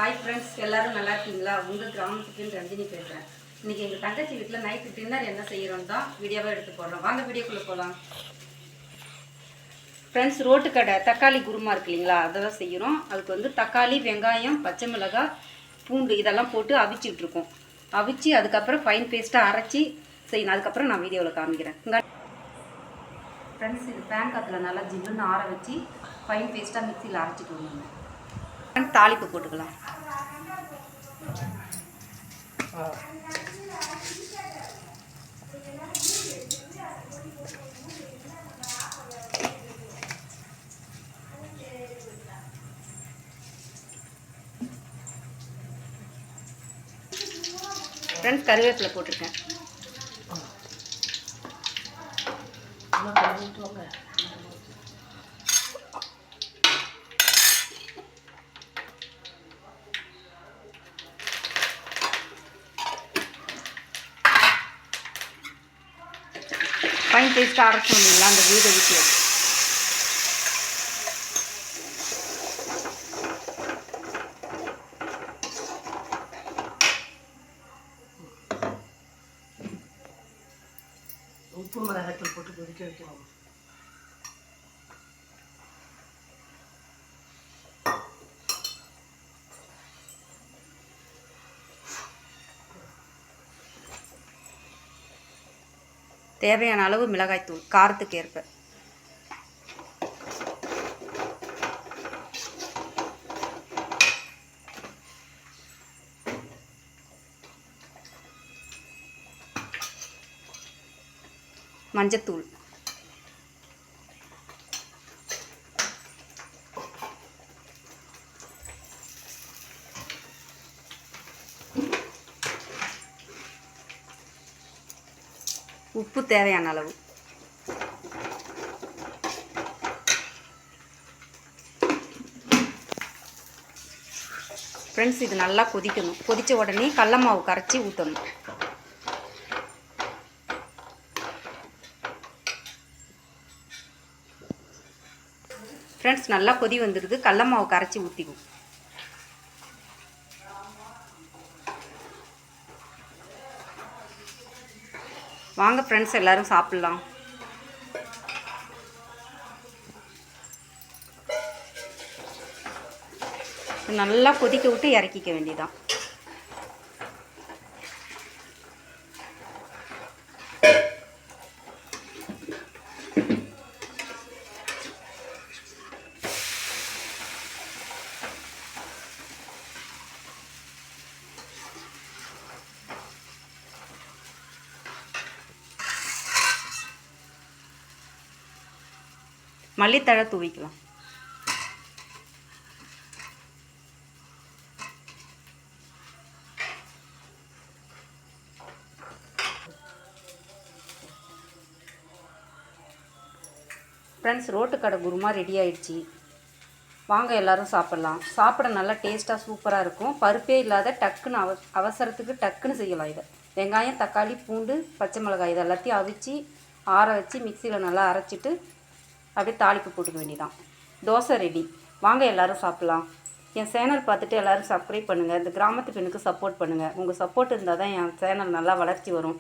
Hi friends, எல்லோரும் நல்லா இருக்கீங்களா? உங்கள் கிராமத்துக்கு ரஞ்சினி பேசுகிறேன். இன்றைக்கி எங்கள் தங்கச்சி வீட்டில் நைட்டு டின்னர் என்ன செய்கிறோம் தான் வீடியோவாக எடுத்து போடுறோம். வாங்க வீடியோக்குள்ளே போகலாம். ஃப்ரெண்ட்ஸ், ரோட்டு கடை தக்காளி குருமா இருக்கு இல்லைங்களா, அதை தான் செய்கிறோம். அதுக்கு வந்து தக்காளி, வெங்காயம், பச்சை மிளகாய், பூண்டு இதெல்லாம் போட்டு அவிச்சிட்ருக்கோம். அவிச்சு அதுக்கப்புறம் ஃபைன் பேஸ்ட்டாக அரைச்சி செய்யணும். அதுக்கப்புறம் நான் வீடியோவில் காமிக்கிறேன். ஃப்ரெண்ட்ஸ், இது பேன் காற்றுல நல்லா ஜில்லுன்னு ஆற வச்சு ஃபைன் பேஸ்ட்டாக மிக்சியில் அரைச்சிட்டு வருவாங்க. தாளிப்பு போட்டுக்கலாம். ஃப்ரெண்ட்ஸ், கருவேப்பிலை போட்டிருக்கேன். ஃபைன் பேஸ்ட்டாக அரைச்சோம் இல்லைங்களா, அந்த வீடை ஊற்றி உப்பு மிளகாய்த்தூள் போட்டு கொதிக்க வைக்கணும். தேவையான அளவு மிளகாய்த்தூள் காரத்துக்கு ஏற்ப. மஞ்சத்தூள், உப்பு தேவையான அளவு. ஃப்ரெண்ட்ஸ், இது நல்லா கொதிக்கணும். கொதித்த உடனே கடல மாவு கரைச்சி ஊற்றணும். ஃப்ரெண்ட்ஸ், நல்லா கொதி வந்துடுது. கடல மாவு கரைச்சி ஊற்றிக்கும். வாங்க ஃப்ரெண்ட்ஸ், எல்லோரும் சாப்பிட்லாம். நல்லா கொதிக்க விட்டு இறக்கிக்க வேண்டியதான். மல்லித்தழை தூவிக்கலாம். ஃப்ரெண்ட்ஸ், ரோட்டு கடை குருமா ரெடி ஆயிடுச்சு. வாங்க எல்லோரும் சாப்பிட்லாம். சாப்பிட நல்லா டேஸ்ட்டாக சூப்பராக இருக்கும். பருப்பே இல்லாத டக்குன்னு அவசரத்துக்கு டக்குன்னு செய்யலாம். இதை வெங்காயம், தக்காளி, பூண்டு, பச்சை மிளகாய் இது எல்லாத்தையும் அவிச்சு ஆற வச்சு மிக்சியில் நல்லா அரைச்சிட்டு அப்படியே தாளிப்பு போட்டுக்க வேண்டியதான். தோசை ரெடி. வாங்க எல்லோரும் சாப்பிட்லாம். என் சேனல் பார்த்துட்டு எல்லோரும் சப்ஸ்கிரைப் பண்ணுங்கள். இந்த கிராமத்து பெண்ணுக்கு சப்போர்ட் பண்ணுங்கள். உங்கள் சப்போர்ட் இருந்தால் தான் என் சேனல் நல்லா வளர்ச்சி வரும்.